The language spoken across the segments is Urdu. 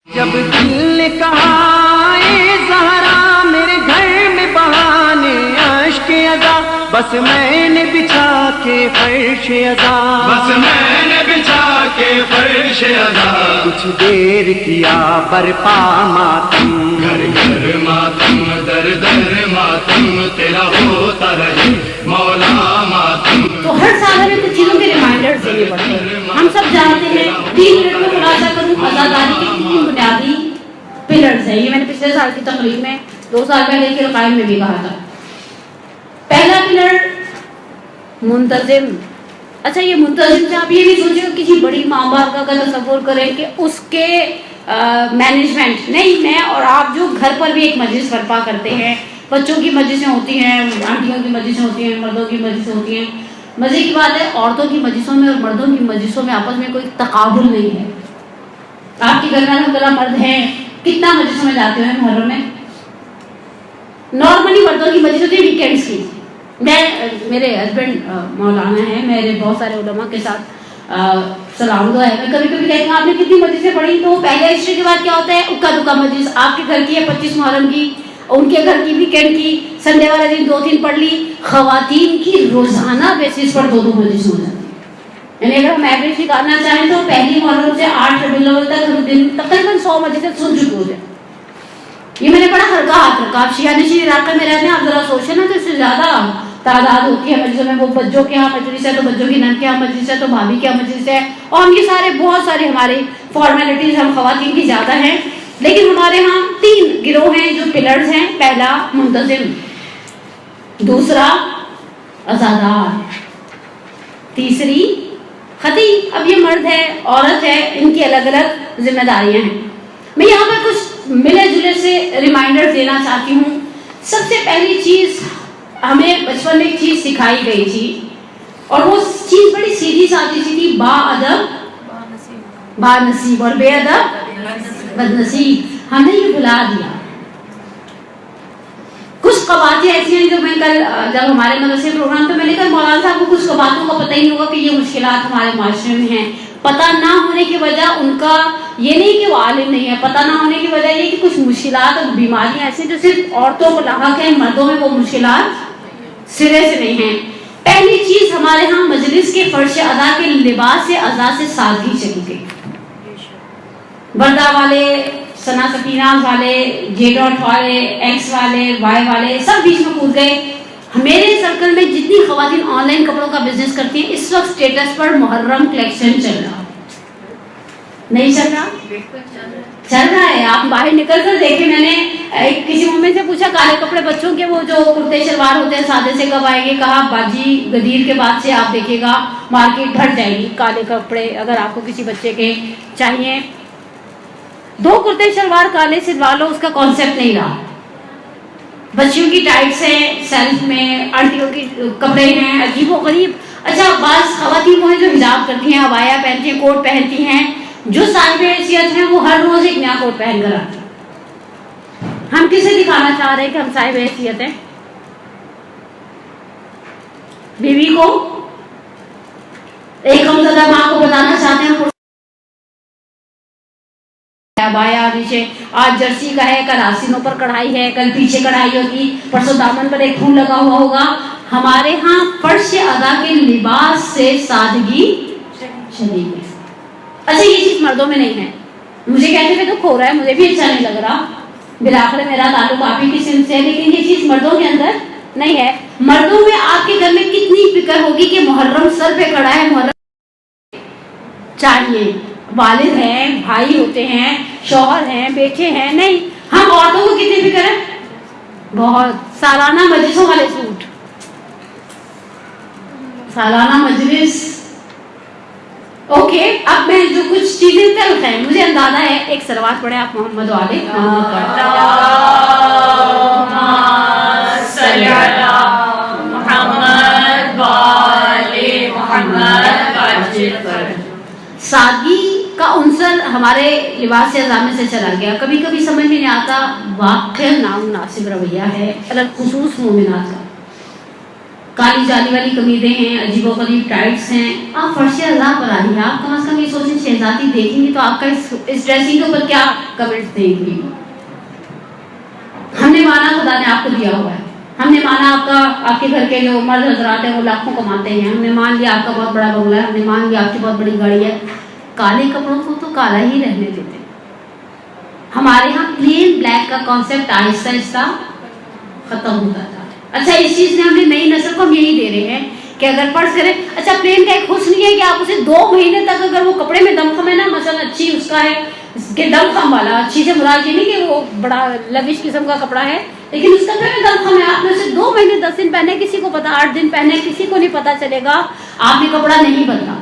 جب دل نے کہا اے زہرا میرے گھر میں بہانے اشک ادا، بس میں نے بچھا کے فرش ادا، بس میں نے بچھا کے فرش ادا، کچھ دیر کیا برپا ماتم، گھر گھر ماتم در در ماتم تیرا ہوتا رہے مولا ماتم۔ تو ہر سال ہمیں کچھ چیزوں کے ریمائنڈرز دینے پڑتے ہیں۔ ہم سب جانتے ہیں 3 منٹ میں خلاصہ کروں، آزاداری کے 3 بنیادی پلرز ہیں۔ یہ میں نے پچھلے سال کی تقریب میں 2 سال پہلے کے رقائم میں بھی کہا تھا۔ پہلا پلر منتظم۔ اچھا یہ منتظم سے آپ یہ بھی سوچیں کہ کسی بڑی ماں باپ کا تصور کریں کہ اس کے مینجمنٹ نہیں، میں اور آپ جو گھر پر بھی ایک مجلس برپا کرتے ہیں، بچوں کی مجلسیں ہوتی ہیں، آنٹیوں کی مجلسیں ہوتی ہیں، مردوں کی مجلسیں ہوتی ہیں۔ مزے کی بات ہے عورتوں کی مجلسوں میں اور مردوں کی مجلسوں میں آپس میں کوئی تقابل نہیں ہے۔ آپ کے گھر میں الحمدللہ مرد ہیں، کتنا مجلسوں میں جاتے ہیں محرم میں؟ نارملی مردوں کی مجلس ہوتی ہے ویکینڈس کی۔ میں میرے ہسبینڈ مولانا ہیں، میرے بہت سارے علماء کے ساتھ سلام دعا ہے۔ میں کبھی کبھی کہتی ہوں آپ نے کتنی مجلسیں پڑھی، تو پہلے عشرے کے بعد کیا ہوتا ہے اکا دکا مجلس، آپ کے گھر کی ہے 25 محرم کی، ان کے گھر کی ویکینڈ کی، سنڈے والا دن 2-3 پڑھ لی۔ خواتین کی روزانہ بیسس پر 2 مجلس ہو جاتی ہے۔ یعنی اگر ہم ایوریج نکالنا چاہیں تو پہلی محرم سے 8 ربیع الاول تک ہم دن تقریباً 100 مجلسیں سن چکے ہو جائیں۔ یہ میں نے بڑا ہلکا ہاتھ رکھا۔ آپ شیعہ نشین علاقے میں رہتے ہیں، آپ ذرا سوچیں نا، تو اس سے زیادہ تعداد ہوتی ہے مجلسوں میں۔ وہ بچوں کے یہاں مجلس ہے تو بچوں کی نند کے یہاں مجلس ہے تو بھابھی کے یہاں مجلس ہے، اور ہم یہ سارے بہت سارے ہماری فارمیلٹیز ہم خواتین کی زیادہ ہیں۔ لیکن ہمارے ہاں 3 گروہ ہیں جو پلرز ہیں۔ پہلا منتظم، دوسرا عزادار، تیسری خطیب۔ اب یہ مرد ہے عورت ہے، ان کی الگ الگ ذمہ داریاں ہیں۔ میں یہاں پہ کچھ ملے جلے سے ریمائنڈر دینا چاہتی ہوں۔ سب سے پہلی چیز ہمیں بچپن میں ایک چیز سکھائی گئی تھی، اور وہ چیز بڑی سیدھی سادی سی تھی، با ادب با نصیب اور بے ادب بد نصیب۔ ہمیں یہ بھلا دیا۔ کچھ قباطیں ایسی ہیں جو میں کل جب ہمارے مدرسے پروگرام تو میں نے کہا مولانا صاحب کو کچھ قباطوں کا پتہ ہی نہیں ہوگا کہ یہ مشکلات ہمارے معاشرے میں ہیں۔ پتہ نہ ہونے کی وجہ ان کا یہ نہیں کہ وہ عالم نہیں ہے، پتہ نہ ہونے کی وجہ یہ کہ کچھ مشکلات اور بیماریاں ایسی جو صرف عورتوں کو لاحق ہیں، مردوں میں وہ مشکلات سرے سے نہیں ہیں۔ پہلی چیز ہمارے ہاں مجلس کے فرش ادا کے لباس سے ادا سے سادگی چلی گئی۔ بردہ والے، ثنا سکینہ والے، جے ڈاٹ والے، ایکس والے، وائی والے سب بیچ میں کود گئے۔ میرے سرکل میں جتنی خواتین آن لائن کپڑوں کا بزنس کرتی ہیں، اس وقت اسٹیٹس پر محرم کلیکشن چل رہا نہیں چل رہا؟ چل رہا ہے۔ آپ باہر نکل کر دیکھیں، میں نے کسی مومن سے پوچھا کالے کپڑے بچوں کے وہ جو کرتے شلوار ہوتے ہیں سادے سے کب آئیں گے؟ کہا باجی غدیر کے بعد سے آپ دیکھے گا مارکیٹ بھر جائے گی کالے کپڑے اگر آپ کو کسی بچے کے چاہیے۔ 2 کرتے شلوار کالے سلوا لو، اس کا کانسیپٹ نہیں رہا۔ بچیوں کی ٹائٹس ہیں سیلف میں، آنٹیوں کی کپڑے ہیں عجیب و غریب۔ اچھا بعض خواتین وہ ہیں جو حجاب کرتی ہیں، عبایا پہنتی ہیں، کوٹ پہنتی ہیں، جو صاحب حیثیت ہیں وہ ہر روز ایک نیا کوٹ پہن کر آتے ہیں۔ ہم کسے دکھانا چاہ رہے ہیں کہ ہم صاحب حیثیت ہیں؟ بیوی کو، ایک غمزدہ ماں کو بتانا چاہتے ہیں عبایا نیچے آج جرسی کا ہے، کل آستینوں پر کڑھائی ہے، کل پیچھے کڑھائی ہوگی، پرسوں دامن پر ایک پھول لگا ہوا ہوگا۔ ہمارے ہاں فرش ادا کے لباس سے سادگی چلی گئی۔ اچھا یہ چیز مردوں میں نہیں ہے۔ مجھے کہتے ہوئے دکھ ہو رہا ہے، مجھے بھی اچھا نہیں لگ رہا، بالآخر میرا تعلق آپ ہی کی سمت سے ہے، لیکن یہ چیز مردوں کے اندر نہیں ہے۔ مردوں میں آپ کے گھر میں کتنی فکر ہوگی کہ محرم سر پہ کڑا ہے، محرم چاہیے، والد ہیں، بھائی ہوتے ہیں، شوہر ہیں، بیٹے ہیں، نہیں۔ ہم عورتوں کو کتنی فکر ہے؟ بہت۔ سالانہ مجلسوں والے سوٹ، سالانہ مجلس، اوکے۔ اب میں جو کچھ چیزیں تلخ ہیں مجھے اندازہ ہے، ایک سلوات پڑھے آپ محمد والے سادگی کا عنصر ہمارے لباس اعضاء میں سے چلا گیا۔ کبھی کبھی سمجھ میں نہیں آتا، واقعی نامناسب رویہ ہے الخصوص مومنات کا۔ کالی جالی والی قمیضیں ہیں، عجیب و غریب ٹائٹس ہیں. آپ فرش اعضاء پر آئیے. آپ کم از کم یہ سوچیں شہزادی دیکھیں گی تو آپ کا اس ڈریسنگ کے اوپر کیا کمنٹس دیں گی. ہم نے مانا خدا نے آپ کو دیا ہوا ہے. ہم نے مانا آپ کے گھر کے جو مرد حضرات ہیں وہ لاکھوں کماتے ہیں. ہم نے مان لیا آپ کا بہت بڑا بنگلہ ہے. ہم نے مان لیا آپ کی بہت بڑی گاڑی ہے. کالے کپڑوں کو تو کالا ہی رہنے دیتے. ہمارے ہاں پلین بلیک کا کانسیپٹ آہستہ آہستہ ختم ہوتا تھا. اچھا اس چیز نے ہمیں نئی نسل کو ہم یہی دے رہے ہیں کہ اگر فرض کریں اچھا پلین کا ایک حسن یہ ہے کہ آپ اسے 2 مہینے تک اگر وہ کپڑے میں دم خم ہے نا، مثلا اچھی اس کا ہے کہ دم خم والا، اچھی سے مراد یہ نہیں کہ وہ بڑا لوش قسم کا کپڑا ہے لیکن اس کپڑے میں دم خم ہے، آپ نے اسے 2 مہینے 10 دن پہنے، کسی کو پتا 8 دن پہنے، کسی کو نہیں پتا چلے گا. آپ نے کپڑا نہیں بدلا.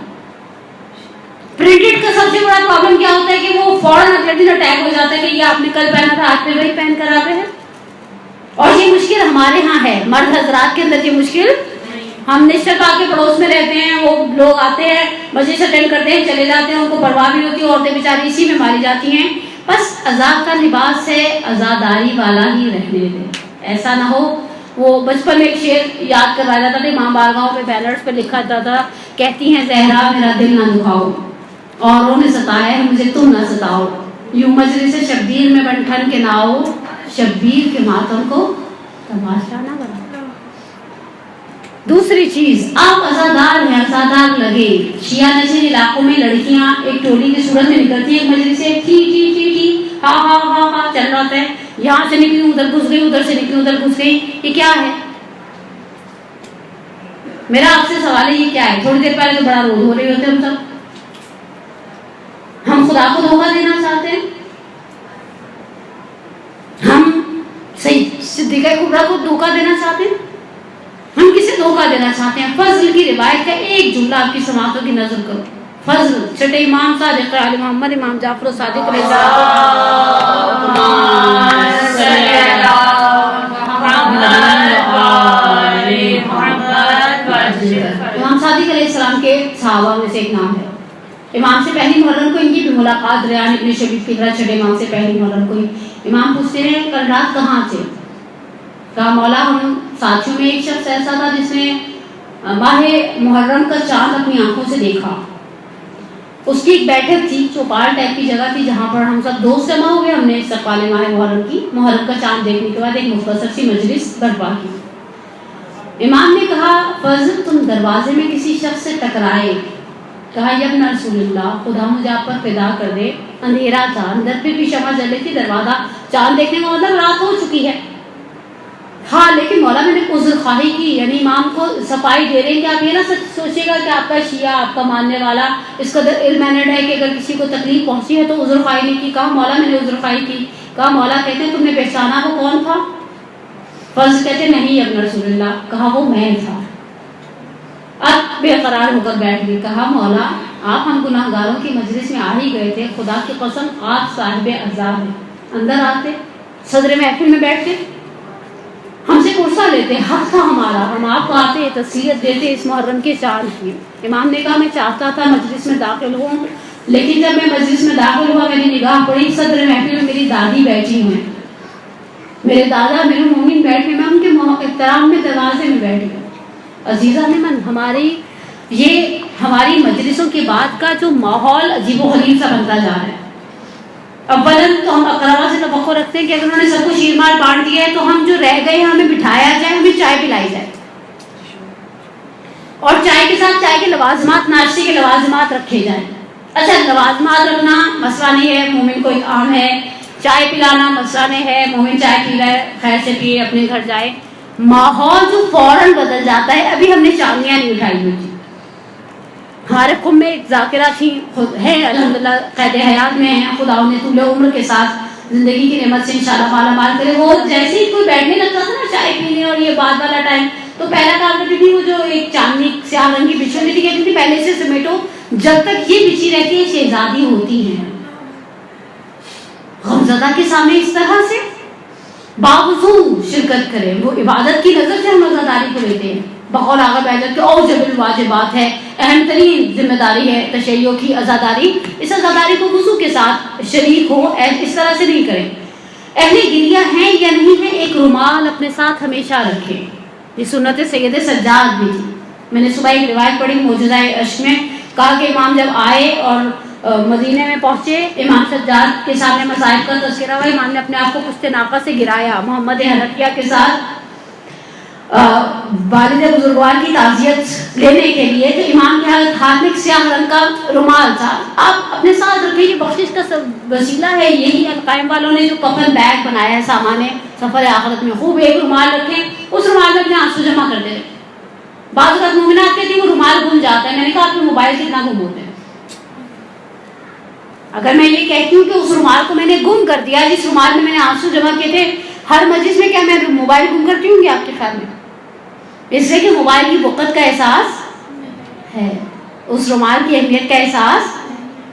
پرنٹڈ کا سب سے بڑا پرابلم کیا ہوتا ہے کہ وہ فوراً اگلے دن اٹیک ہو جاتا ہے کہ یہ آپ نے کل پہنا تھا آج پہ وہی پہن کر آ رہے ہیں. اور یہ مشکل ہمارے ہاں ہے. مرد حضرات کے اندر یہ مشکل ہم نشتر پاک کے پڑوس میں رہتے ہیں، وہ لوگ آتے ہیں مجلس اٹینڈ کرتے ہیں چلے جاتے ہیں، ان کو پرواہ نہیں ہوتی، عورتیں بیچاری اسی میں ماری جاتی ہیں. بس آزاد کا لباس ہے، آزاداری والا ہی رہنے دیں. ایسا نہ ہو وہ بچپن میں ایک شعر یاد کروایا جاتا تھا، امام بارگاہوں پہ بینرز پہ لکھا جاتا تھا، کہتی ہیں زہرا میرا دل نہ دکھاؤ، اوروں نے ستایا ہے مجھے تم نہ ستاؤ، یوں مجلس شبیر میں بن ٹھن کے نہ آؤ، شبیر کے ماتم کو تماشا نہ بناؤ. دوسری چیز آپ آزادار ہیں، آزادار لگے. شیعہ نشین علاقوں میں لڑکیاں ایک ٹولی کی صورت میں نکلتی ہیں مجلس سے ٹھی ٹھی ٹھی ٹھی ہا ہا ہا ہا چل رہا ہے، یہاں سے نکلی ادھر گھس گئی، ادھر سے نکلی ادھر گھس گئی. یہ کیا ہے؟ میرا آپ سے سوال ہے یہ کیا ہے؟ تھوڑی دیر پہلے تو بڑا رول ہو رہے ہوتے ہم سب. ہم خدا کو دھوکہ دینا چاہتے ہیں؟ ہم صدیقہ کبریٰ کو دھوکہ دینا چاہتے ہیں؟ ہم کسے دھوکہ دینا چاہتے ہیں؟ فضل کی روایت کا ایک جملہ آپ کی سماعتوں کی نظر کرو. فضل چھٹے امام صادق علی محمد امام جعفر صادق علیہ امام صادق علیہ السلام کے صحابہ میں سے ایک نام ہے. امام سے پہلی محرم کو ان کی بھی ملاقات ریان ابن شبیب کی طرح چھٹے امام سے پہلی محرم کو امام پوچھتے ہیں کل رات کہاں تھے؟ کہا مولا ہم ساتھیوں میں ایک شخص ایسا تھا جس نے ماہ محرم کا چاند اپنی آنکھوں سے دیکھا. اس کی ایک بیٹھک تھی، چوپال ٹائپ کی جگہ تھی جہاں پر ہم سب دوست جمع ہوئے. ہم نے استقبال ماہ محرم کا چاند دیکھنے کے بعد ایک مختصر سی مجلس برپا کی. امام نے کہا فضل تم دروازے میں کسی شخص سے ٹکرائے. کہا یبن رسول اللہ خدا مجھے آپ پر فدا کر دے، اندھیرا تھا، اندر پہ بھی شمع جل رہی تھی، دروازہ چاند دیکھنے کا مطلب رات ہو چکی ہے. ہاں لیکن مولا میں نے عذر خواہی کی، یعنی امام کو صفائی دے رہے ہیں کہ آپ یہ نہ سوچے گا کہ آپ کا شیعہ آپ کا ماننے والا اس قدر علم ہے کہ اگر کسی کو تکلیف پہنچی ہے تو عذر خواہی نہیں کی. کہا مولا میں نے عذر خواہی کی. کہا مولا کہتے ہیں تم نے پہچانا وہ کون تھا؟ فضل کہتے نہیں ابن رسول اللہ. کہا وہ میں تھا. اب بے قرار ہو کر بیٹھ گئی. کہا مولا آپ ہم گناہ گاروں کی مجلس میں آ ہی گئے تھے، خدا کی قسم آپ صاحب عذاب ہیں، اندر آتے صدر محفل میں بیٹھتے ہم سے پرسہ لیتے، حق تھا ہمارا، ہم آپ کو آتے تسلیت دیتے اس محرم کے چاند کی. امام نے کہا میں چاہتا تھا مجلس میں داخل ہوں، لیکن جب میں مجلس میں داخل ہوا میری نگاہ پڑی صدر محفل میں میری دادی بیٹھی ہوئی، میرے دادا میرے مومن بیٹھے، میں ان کے احترام میں دروازے میں بیٹھ گیا. عزیزہ من ہماری مجلسوں کے بعد کا جو ماحول عجیب و غریب سا بنتا جا رہا ہے. اولاً تو ہم اقربا سے توقع رکھتے ہیں کہ اگر انہوں نے سب کو شیرمال بانٹ دیا ہے تو ہم جو رہ گئے ہیں ہمیں بٹھایا جائے، ہمیں چائے پلائی جائے، اور چائے کے ساتھ چائے کے لوازمات، ناشتے کے لوازمات رکھے جائیں. اچھا لوازمات رکھنا مسئلہ نہیں ہے، مومن کو ایک عام ہے. چائے پلانا مسئلہ نہیں ہے، مومن چائے پی رہا ہے خیر سے پیے اپنے گھر جائے. ماحول جو فوراً بدل جاتا ہے. ابھی ہم نے چاندیاں نہیں اٹھائی ہوئی تھی، ہمارے قم میں ایک ذاکرہ تھی ہے الحمدللہ قید حیات میں ہیں، خدا انہیں طول عمر کے ساتھ زندگی کی نعمت سے انشاءاللہ مالا مال کرے. وہ جیسے ہی کوئی بیٹھنے لگتا تھا نا چائے پینے اور یہ بعد والا ٹائم، تو پہلا کام کرتی تھی وہ جو ایک چاندنی سیاہ رنگ کی بچھی ہوتی تھی، کہتی تھی پہلے سے سمیٹو جب تک یہ بچھی رہتی ہے شہزادی ہوتی ہیں. غمزدہ کے سامنے اس طرح سے باوضو شرکت کریں. وہ عبادت کی نظر سے ہم عزاداری کو لیتے ہیں، بقول آغا بیجت کے اوجب الواجبات ہے، اہم ترین ذمہ داری ہے تشیع کی عزاداری. اس عزاداری کو وضو کے ساتھ شریک ہو، اس طرح سے نہیں کریں. اہل گریہ ہیں یا نہیں ہیں، ایک رومال اپنے ساتھ ہمیشہ رکھیں. یہ سنت سید سجاد بھی تھی. میں نے صبح ایک روایت پڑھی موجزہ عشق میں، کہا کہ امام جب آئے اور مدینے میں پہنچے، امام سجاد کے سامنے مصائب کا تذکرہ ہوا، امام نے اپنے آپ کو پشت ناقہ سے گرایا محمد حنفیہ کے ساتھ والد بزرگوار کی تعزیت لینے کے لیے. تو امام کے ہاتھ میں ایک سیاہ رنگ کا رومال تھا. آپ اپنے ساتھ رکھیں، یہ بخشش کا وسیلہ ہے. یہی القائم والوں نے جو کفن بیگ بنایا ہے سامان سفر آخرت میں، خوب ایک رومال رکھیں، اس رومال میں اپنے آنسو جمع کر دیں. بعض اوقات مومنات کہتی ہیں وہ رومال گم جاتا ہے. میں نے کہا آپ کے موبائل کتنا گم ہوتے ہیں. اگر میں یہ کہتی ہوں کہ اس رومال کو میں نے گم کر دیا جس رومال میں نے آنسو جمع کیے تھے، ہر مجلس میں کیا میں موبائل گم کرتی ہوں گی آپ کے خیال میں؟ اس لیے کہ موبائل کی وقت کا احساس ہے، اس رومال کی اہمیت کا احساس،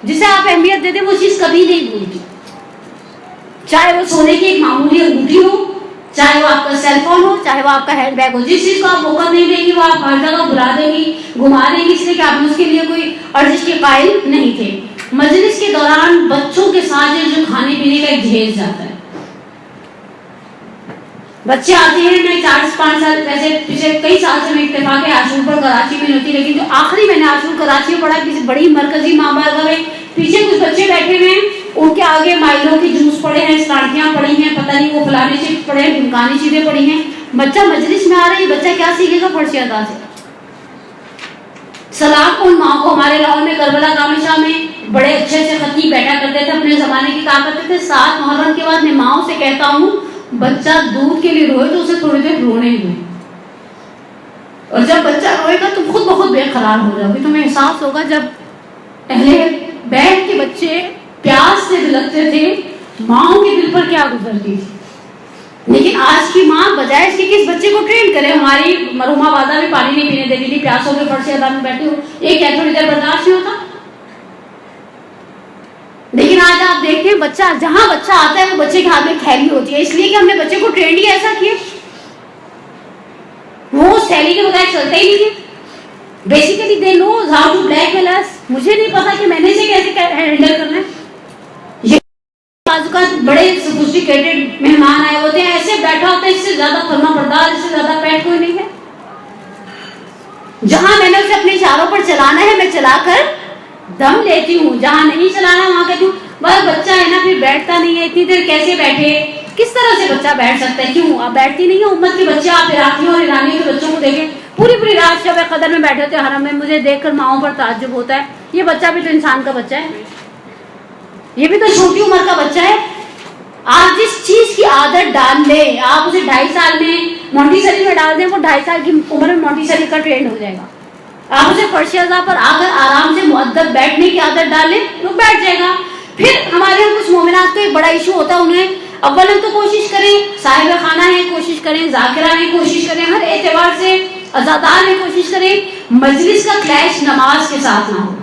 جسے آپ اہمیت دیتے وہ چیز کبھی نہیں بھولتی. چاہے وہ سونے کی ایک معمولی انگوٹھی ہو، چاہے وہ آپ کا سیل فون ہو، چاہے وہ آپ کا ہینڈ بیگ ہو، جس چیز کو آپ وقت نہیں دیں گی وہ آپ ہر جگہ بلا دیں گی، گھما دیں گی، اس لیے کہ آپ اس کے لیے کوئی ارزش کے قائل نہیں تھے. مجلس کے دوران بچوں کے ساتھ جو کھانے پینے کا ایک جہیز جاتا ہے، بچے آتے ہیں. میں 4-5 سال ویسے پچھلے کئی سال سے میں اتفاق عاشور پر کراچی میں ہوتی، لیکن جو آخری میں نے عاشور کراچی میں پڑھا، کسی بڑی مرکزی ماں بارگاہ میں پیچھے کچھ بچے بیٹھے ہوئے ہیں، ان کے آگے مائلوں کے جوس پڑے ہیں، سلانٹیاں پڑی ہیں، پتہ نہیں وہ فلانی چیز پڑے ہیں، ڈھمکانی چیزیں پڑی ہیں. بچہ مجلس میں آ رہا ہے، بچہ کیا سیکھے گا فرش ادا سے؟ سلام ان ماں کو. ہمارے لاہور میں کربلا کامل شاہ میں بڑے اچھے سے خطیب بیٹھا کرتے تھے، اپنے زمانے کی کہا کرتے تھے 7 محرم کے بعد میں ماؤں سے کہتا ہوں بچہ دودھ کے لیے روئے تو اسے تھوڑی دیر رونے دو، اور جب بچہ روئے گا تم خود بخود بے قرار ہو جاؤ گے. تمہیں احساس ہوگا جب اہل بیت کے بچے پیاس سے بلکتے تھے، ماؤں کے دل پر کیا گزرتی تھی. لیکن آج کی ماں بجائے اس کے کہ اس بچے کو ٹرین کرے، ہماری مرحومہ والدہ بھی پانی نہیں پینے دیتی تھی، پیاسوں کے فرش ادا میں بیٹھے ہو، یہ کیا تھوڑی دیر برداشت نہیں ہوتا. لیکن آج آپ دیکھتے ہیں بچہ جہاں بچہ آتا ہے وہ بچے کے ہاتھ میں تھیلی ہوتی ہے، اس لیے کہ ہم نے بچے کو ٹرینڈ ہی ایسا کیا، وہ اس تھیلی کے بغیر چلتے ہی نہیں ہے. Basically they know how to blackmail us. مجھے نہیں پتا کہ میں نے اسے کیسے ہینڈل کرنا ہے. یہ بعض اوقات بڑے سوفسٹیکیٹڈ مہمان آئے ہوتے ہیں، ایسے بیٹھا ہوتا ہے اس سے زیادہ فرما بردار، اس سے زیادہ پیٹ کوئی نہیں ہے. جہاں میں نے اسے اپنے اشاروں پر چلانا ہے میں چلا کر دم لیتی ہوں، جہاں نہیں چلانا وہاں کہتی ہوں بس بچہ ہے نا پھر بیٹھتا نہیں ہے، اتنی دیر کیسے بیٹھے، کس طرح سے بچہ بیٹھ سکتا ہے. کیوں آپ بیٹھتی نہیں ہیں؟ امت کے بچے آپ عراقیوں اور ایرانیوں کے بچوں کو دیکھیں، پوری رات شب قدر میں بیٹھے ہوتے ہیں حرم میں. مجھے دیکھ کر ماؤں پر تعجب ہوتا ہے، یہ بچہ بھی تو انسان کا بچہ ہے، یہ بھی تو چھوٹی عمر کا بچہ ہے. آپ جس چیز کی عادت ڈال لیں، آپ اسے 2.5 سال میں مونٹیسری میں ڈال دیں، وہ 2.5 سال کی عمر میں مونٹیسری کا ٹرینڈ ہو جائے گا. آپ اسے فرش اعضاء پر آ کر آرام سے مؤدب بیٹھنے کی عادت ڈالیں، وہ بیٹھ جائے گا. پھر ہمارے یہاں کچھ مومنات کو ایک بڑا ایشو ہوتا ہے، انہیں اول تو کوشش کریں صاحب خانہ ہیں، کوشش کریں ذاکرہ ہیں، کوشش کریں ہر اعتبار سے عزادار ہیں، کوشش کریں مجلس کا کلیش نماز کے ساتھ نہ ہو.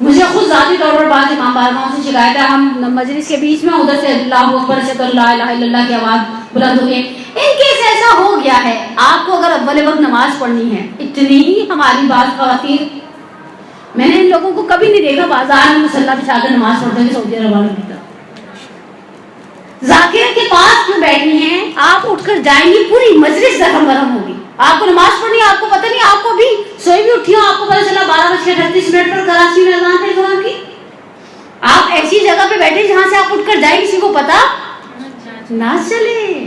مجھے خود ذاتی طور پر بعض امام بارگاہوں سے شکایت ہے، ہم مجلس کے بیچ میں ادھر سے اللہ اکبر اشہد ان لا الہ الا اللہ کی آواز بلند ہو گئی. ان کیس ایسا ہو گیا ہے، آپ کو اگر اول وقت نماز پڑھنی ہے، اتنی ہی ہماری بعض خواتین، میں نے ان لوگوں کو کبھی نہیں دیکھا بازار میں مصلی بچھا کر نماز پڑھتے ہوئے سعودی عرب والوں کی طرح. ذاکر کے پاس کیوں بیٹھی ہیں؟ آپ اٹھ کر جائیں گی پوری مجلس درہم برہم ہوگی. آپ کو نماز پڑھنی ہے، آپ کو پتہ نہیں، آپ کو بھی سوئی بھی اٹھی ہو، آپ کو پتہ چلا 12:38 پر کراچی میں اذان ہے زہر کی. آپ ایسی جگہ پہ بیٹھے جہاں سے آپ اٹھ کر جائیں کسی کو پتہ نہ چلے.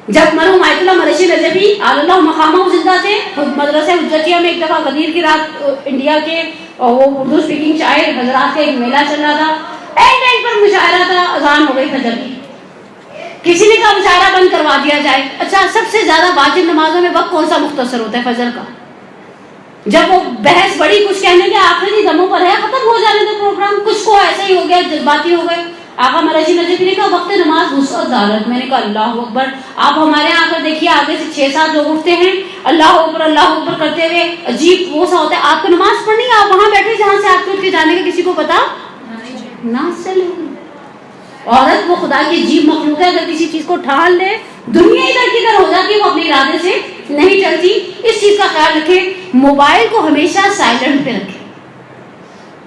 جب مرحوم آیت اللہ مرشی نجفی اللہ مقامہ زندہ تھے، خود مدرسہ حجتیہ میں ایک دفعہ غدیر کی رات انڈیا کے وہ اردو اسپیکنگ شاعر حضرات کا ایک میلہ چل رہا تھا، ایک ٹائم پر مشاعرہ تھا، اذان ہو گئی فجر کی. کسی نے کہا مشاعرہ بند کروا دیا جائے. اچھا سب سے زیادہ واجب نمازوں میں وقت کون سا مختصر ہوتا ہے؟ فجر کا. جب وہ بحث بڑی کچھ کہنے کے آخری دموں پر ہے، ختم ہو جانے دو پروگرام. کچھ کو ایسا ہی ہو گیا، جذباتی ہو گئے. آقا مرشی نجفی نے کہا وقت نماز وسعت دارت. میں نے کہا اللہ اکبر. آپ ہمارے یہاں آ کر دیکھیے، آگے سے 6-7 لوگ اٹھتے ہیں اللہ اکبر کرتے ہوئے، عجیب وہ سا ہوتا ہے. آپ کو نماز پڑھنی ہے، آپ وہاں بیٹھے جہاں سے آپ کو اٹھ کے جانے کا کسی کو پتا نہ چلے. عورت وہ خدا کی عجیب مخلوق ہے، اگر کسی چیز کو ٹھان لے دنیا ادھر کی ادھر ہو جاتی ہے، وہ اپنے ارادے سے نہیں چلتی. اس چیز کا خیال رکھیں، موبائل کو ہمیشہ سائلنٹ پہ رکھیں.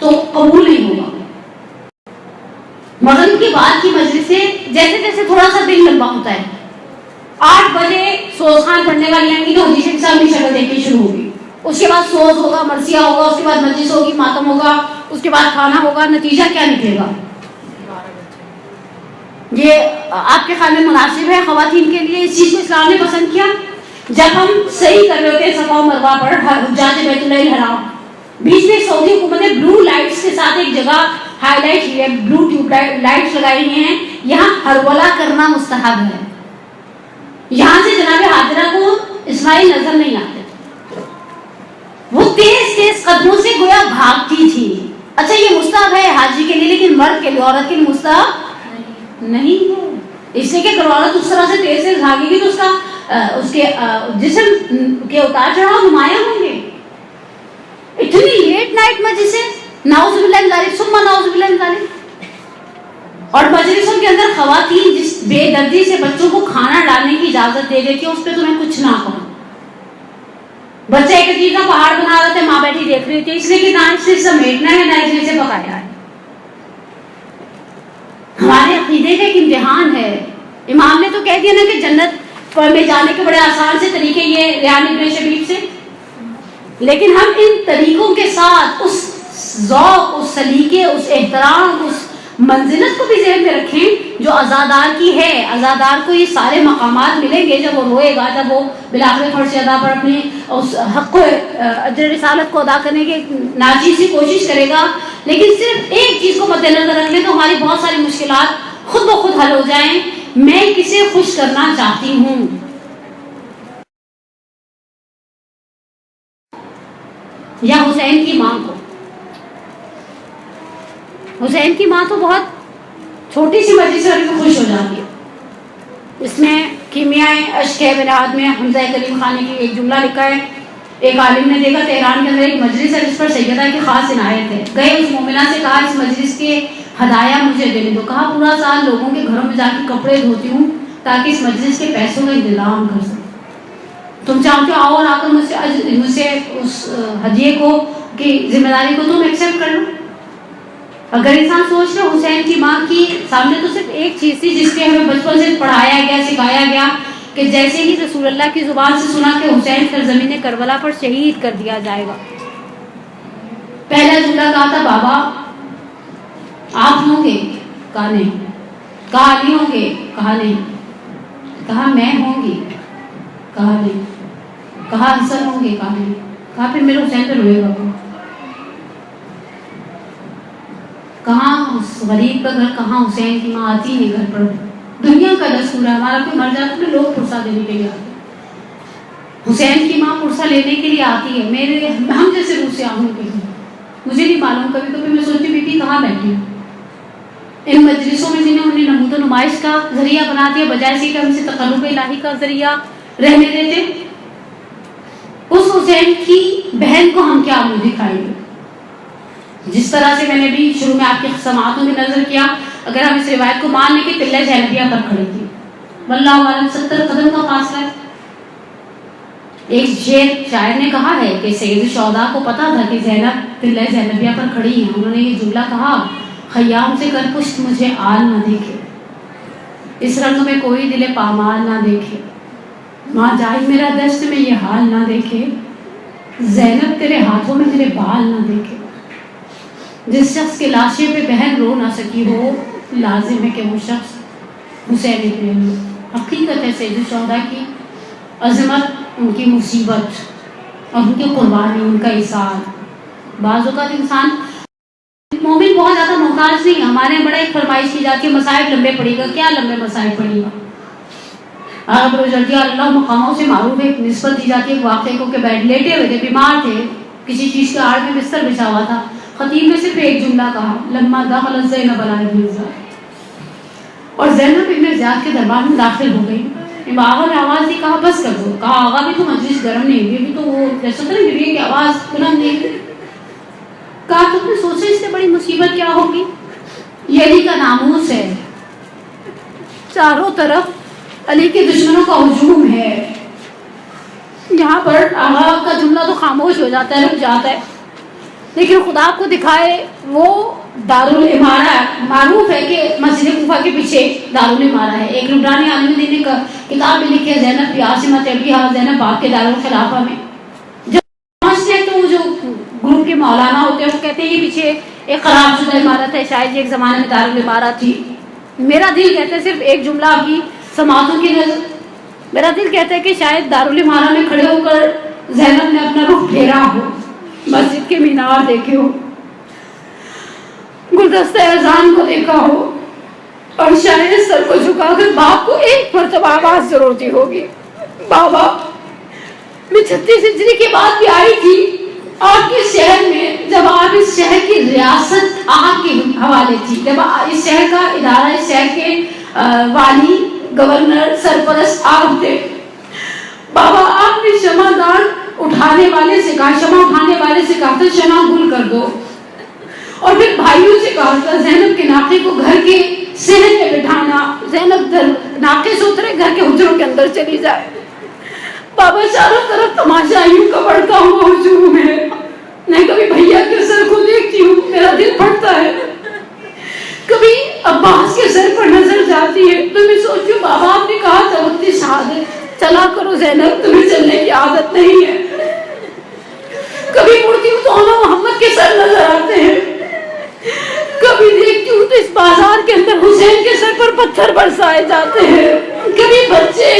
تو قبول نہیں ہوگا. مغرب کے بعد کی مجلس سے جیسے جیسے تھوڑا سا دن لمبا ہوتا ہے, 8 بجے سوز خان پڑھنے والی آئیں گی تو حدیث کے سامنے شکل دیکھنی شروع ہوگی. اس کے بعد سوز ہوگا, مرثیہ ہوگا, اس کے بعد مجلس ہوگی, ماتم ہوگا, اس کے بعد کھانا ہوگا. نتیجہ کیا نکلے گا؟ یہ آپ کے خیال میں مناسب ہے خواتین کے لیے؟ اس چیز کو اسلام نے پسند کیا. جب ہم صحیح کر رہے ہوتے ہیں صفا و مروہ پر حجاج بیت اللہ الحرام, بیچ میں سعودی حکومت نے بلو لائٹس کے ساتھ ایک جگہ ہائی لائٹ کی ہے, بلو ٹیوب لائٹس لگائی ہوئی ہیں, یہاں ہرولہ کرنا مستحب ہے. یہاں سے جناب حاضرہ کو اسماعیل نظر نہیں آتے, وہ تیز تیز قدموں سے گویا بھاگتی تھی. اچھا یہ مستحب ہے حاجی کے لیے, لیکن مرد کے لیے, عورت کے لیے مستحب نہیں ہے. اس لیے کہ اگر عورت اس طرح سے تیز تیز بھاگے گی تو اس کے جسم کے اتار چڑھاؤ نمایاں ہوں گے. اتنی لیٹ نائٹ مجلسیں, نعوذ باللہ من ذالک ثم نعوذ باللہ من ذالک. اور مجلسوں کے اندر خواتین جس بے دردی سے بچوں کو کھانا ڈالنے کی اجازت دے دیتی ہے, اس پہ تو میں کچھ نہ کہوں. بچہ ایک عجیب کا پہاڑ بنا رہا تھا, ماں بیٹھی دیکھ رہی تھی, اس لیے کہ نہ اسے سمیٹنا ہے نہ اسے پکایا ہے. ہمارے عقیدے کا ایک امتحان ہے. امام نے تو کہہ دیا نا کہ جنت میں جانے کے بڑے آسان سے طریقے یہ ریحان ابن شبیب سے, لیکن ہم ان طریقوں کے ساتھ اس ذوق, اس سلیقے, اس احترام, اس منزلت کو بھی ذہن میں رکھیں جو عزادار کی ہے. عزادار کو یہ سارے مقامات ملیں گے جب وہ روئے گا, جب وہ بالآخر فرض ادا پر اپنی اس حق کو اجر رسالت کو ادا کرنے کی ناچیز کوشش کرے گا. لیکن صرف ایک چیز کو مد نظر رکھ لیں تو ہماری بہت ساری مشکلات خود بخود حل ہو جائیں. میں کسے خوش کرنا چاہتی ہوں؟ یا حسین کی ماں کو. حسین کی ماں تو بہت چھوٹی سی مجلس سے خوش ہو جاتی ہے. اس میں کیمیائے اشک ہے بنیاد میں حمزہ کلیم خان کی ایک جملہ لکھا ہے. ایک عالم نے دیکھا تہران کے اندر ایک مجلس ہے جس پر سیدہ کی خاص عنایت ہے. گئے اس مومنہ سے کہا اس مجلس کے ہدایہ مجھے دینے دو. کہا پورا سال لوگوں کے گھروں میں جا کے کپڑے دھوتی ہوں تاکہ اس مجلس کے پیسوں کا انتظام کر سکوں. تم چاہتے ہو آؤ اور آ کر مجھ سے اس ہدیے کو کی ذمہ داری کو تم ایکسپٹ کر لو. اگر انسان سوچ رہے حسین کی ماں کی سامنے تو صرف ایک چیز تھی جس کے ہمیں بچپن سے پڑھایا گیا, سکھایا گیا کہ جیسے ہی رسول اللہ کی زبان سے سنا کہ حسین سرزمین کربلا پر شہید کر دیا جائے گا, پہلا جملہ کہا تھا بابا آپ ہوں گے؟ کہا نہیں. کہا علی ہوں گے؟ کہا نہیں. کہا میں ہوں گی؟ کہا نہیں. کہا حسن ہوں گے؟ کہا نہیں. کہا پھر میرے حسین پہ روئے گا کون؟ کہاں اس غریب کا گھر, کہاں حسین کی ماں آتی ہے گھر پر. دنیا کا دستور ہے, ہمارا کوئی مر جاتا ہے لوگ پرسہ دینے کے لیے آتے ہیں. حسین کی ماں پرسہ لینے کے لیے آتی ہے. میرے ہم جیسے روح سے آہوں کے لیے مجھے نہیں معلوم, کبھی کبھی میں سوچتی بیٹی کہاں بیٹھی ہوں ان مجلسوں میں جنہیں انہیں نمود و نمائش کا ذریعہ بنا دیا بجائے سے کہ ہم سے تقرب الہی کا ذریعہ رہنے دیتے. اس حسین کی بہن کو ہم کیا منہ دکھائیں گے؟ جس طرح سے میں نے بھی شروع میں آپ کی سماعتوں میں نظر کیا, اگر ہم اس روایت کو مان لیں کہ قلعہ زینبیہ پر کھڑی تھی, واللہ عالم 70 قدم کا فاصلہ ہے. ایک شاعر نے کہا ہے کہ سید الشہداء کو پتا تھا کہ زینب قلعہ زینبیہ پر کھڑی ہیں. انہوں نے یہ جملہ کہا خیام سے کر پشت مجھے آل نہ دیکھے, اس رنگ میں کوئی دل پامال نہ دیکھے, ماں جائے میرا دشت میں یہ حال نہ دیکھے, زینب تیرے ہاتھوں میں میرے بال نہ دیکھے. جس شخص کے لاشے پہ بہن رو نہ سکی ہو لازم ہے کہ وہ شخص حسین ابن علی. حقیقت ہے سید الشہداء کی عظمت, ان کی مصیبت اور ان کی قربانی, ان کا ایثار. بعض اوقات انسان مومن بہت زیادہ محتاج نہیں. ہمارے یہاں بڑا ایک فرمائش کی جاتی ہے مصائب لمبے پڑے گا. کیا لمبے مصائب پڑے گا؟ ابو جلدی اللہ مقاموں سے معروف ایک نسبت دی جاتی ہے واقعے کو کہ بیٹھ لیٹے ہوئے تھے, بیمار تھے, کسی چیز کے آڑ میں بستر بچھا ہوا تھا. خطیب نے صرف ایک جملہ کہا لما دخل زینب علی ابن زیاد, اور زینب ابن زیاد کے دربار میں داخل ہو گئی. آغا نے آواز دی, کہا بس کر دو. کہا آغا بھی تو مجلس گرم نہیں ہوئی, ابھی تو وہ جیسا تھا نا کہ آواز بلند نہیں ہوئی. کہا تم نے سوچا اس سے بڑی مصیبت کیا ہوگی؟ یہ علی کا ناموس ہے, چاروں طرف علی کے دشمنوں کا ہجوم ہے. یہاں پر آغا کا جملہ تو خاموش ہو جاتا ہے, رک جاتا ہے, لیکن خدا آپ کو دکھائے وہ دارالعمارہ معروف ہے کہ مسجد کوفہ کے پیچھے دارالعمارہ ہے. ایک لبنانی عالم دین نے کتاب میں لکھی ہے زینب فی عاصمۃ ابیہا، زینب باغ کے دارالخلافہ میں. جب پہنچتے ہیں تو جو گروپ کے مولانا ہوتے ہیں وہ کہتے ہیں یہ پیچھے ایک خراب شدہ عمارت ہے، شاید یہ ایک زمانے میں دارالعمارہ تھی. میرا دل کہتا ہے صرف ایک جملہ آپ کی سماعتوں کی نظر، میرا دل کہتا ہے کہ شاید دارالعمارہ میں کھڑے ہو کر زینب نے اپنا رخ پھیرا ہو، مسجد کے مینار دیکھے ہو، گلدستہ اذان کو دیکھا ہو، اور شاید سر کو جھکا کر باپ کو ایک مرتبہ آواز ضرور دی ہوگی، بابا میں 36 ہجری کے بعد بھی آئی تھی آپ کے شہر میں، جب آپ اس شہر کی ریاست آپ کے حوالے تھی، جب اس شہر کا ادارہ، اس شہر کے والی، گورنر، سرپرست آپ تھے. بابا آپ نے شمع دان اٹھانے والے سے کہا، شمع اٹھانے والے سے کہا تھا شمع گل کر دو، اور پھر بھائیوں سے کہا تھا زینب کے ناقے کو گھر کے صحن میں بٹھانا، زینب ناقے سے اترے گھر کے حجروں کے اندر چلی جائے. بابا چاروں طرف تماشا یوں کا بڑھتا ہوا ہجوم ہے، میں کبھی بھیا کے سر کو دیکھتی ہوں میرا دل پھٹتا ہے، کبھی عباس کے سر پر نظر جاتی ہے تو میں سوچتی ہوں بابا آپ نے کہا تھا وقت شہادت چلا کرو زینب، تمہیں چلنے کی عادت نہیں ہے. کبھی مڑتی ہوں تو دونوں محمد کے سر نظر آتے ہیں، کبھی دیکھتی ہوں تو اس بازار کے اندر حسین کے سر پر پتھر برسائے جاتے ہیں. کبھی بچے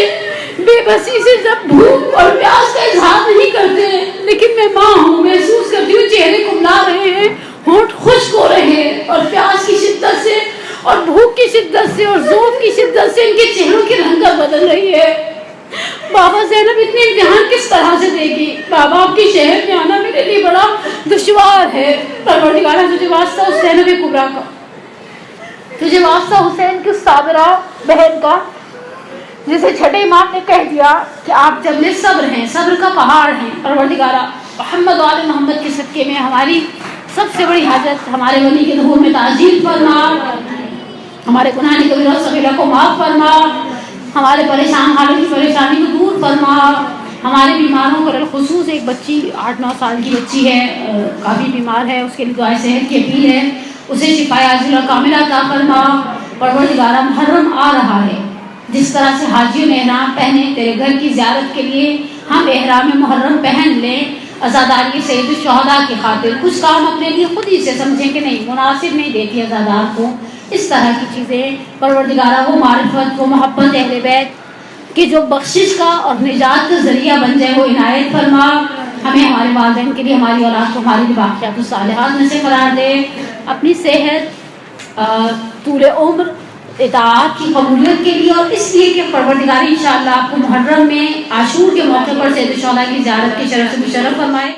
بے بسی سے جب بھوک اور پیاس کا اظہار نہیں کرتے، لیکن میں ماں ہوں، محسوس کرتی ہوں چہرے کملا رہے ہیں، ہونٹ خشک ہو رہے ہیں، اور پیاس کی شدت سے اور بھوک کی شدت سے اور ذوق کی شدت سے ان کے چہروں کی رنگت بدل رہی ہے. بابا زینب اتنے امتحان کس طرح سے دے گی؟ بابا آپ کے شہر میں آنا میرے لیے بڑا دشوار ہے. پروردگارہ تجھے واسطہ اس زینب کبریٰ کا، تجھے واسطہ حسین کی صابرہ بہن کا، جسے چھٹے امام نے کہہ دیا کہ آپ جبل صبر ہیں، صبر کا پہاڑ ہیں. پروردگارہ محمد وآل محمد کے صدقے میں ہماری سب سے بڑی حاجت ہمارے ولی کے ظہور میں تعجیل فرما، ہمارے گناہ کبیرہ و صغیرہ کو معاف فرما، ہمارے پریشان حالوں کی پریشانی کو دور فرما، ہمارے بیماروں کو خصوص ایک بچی 8-9 سال کی بچی ہے، کافی بیمار ہے، اس کے لیے دعائے صحت کی اپیل ہے، اسے شفائے عاجلہ کاملہ عطا فرما. پروردگارہ محرم آ رہا ہے، جس طرح سے حاجیوں نے احرام پہنے تیرے گھر کی زیارت کے لیے ہم احرام محرم پہن لیں، عزاداری سید الشہداء کی خاطر. کچھ کام اپنے لیے خود ہی سے سمجھیں کہ نہیں مناسب نہیں دیتی عزادار کو، اس طرح کی چیزیں. پروردگارہ وہ معرفت، وہ محبت اہل بیت کہ جو بخشش کا اور نجات کا ذریعہ بن جائے وہ عنایت فرما. ہمیں ہمارے والدین کے لیے، ہماری اولاد کو ہماری باقیات الصالحات میں سے قرار دے. اپنی صحت، طول عمر، اطاعت کی قبولیت کے لیے، اور اس لیے کہ پروردگار انشاءاللہ آپ کو محرم میں عاشور کے موقع پر سید الشہداء کی زیارت کی شرف سے مشرف فرمائے.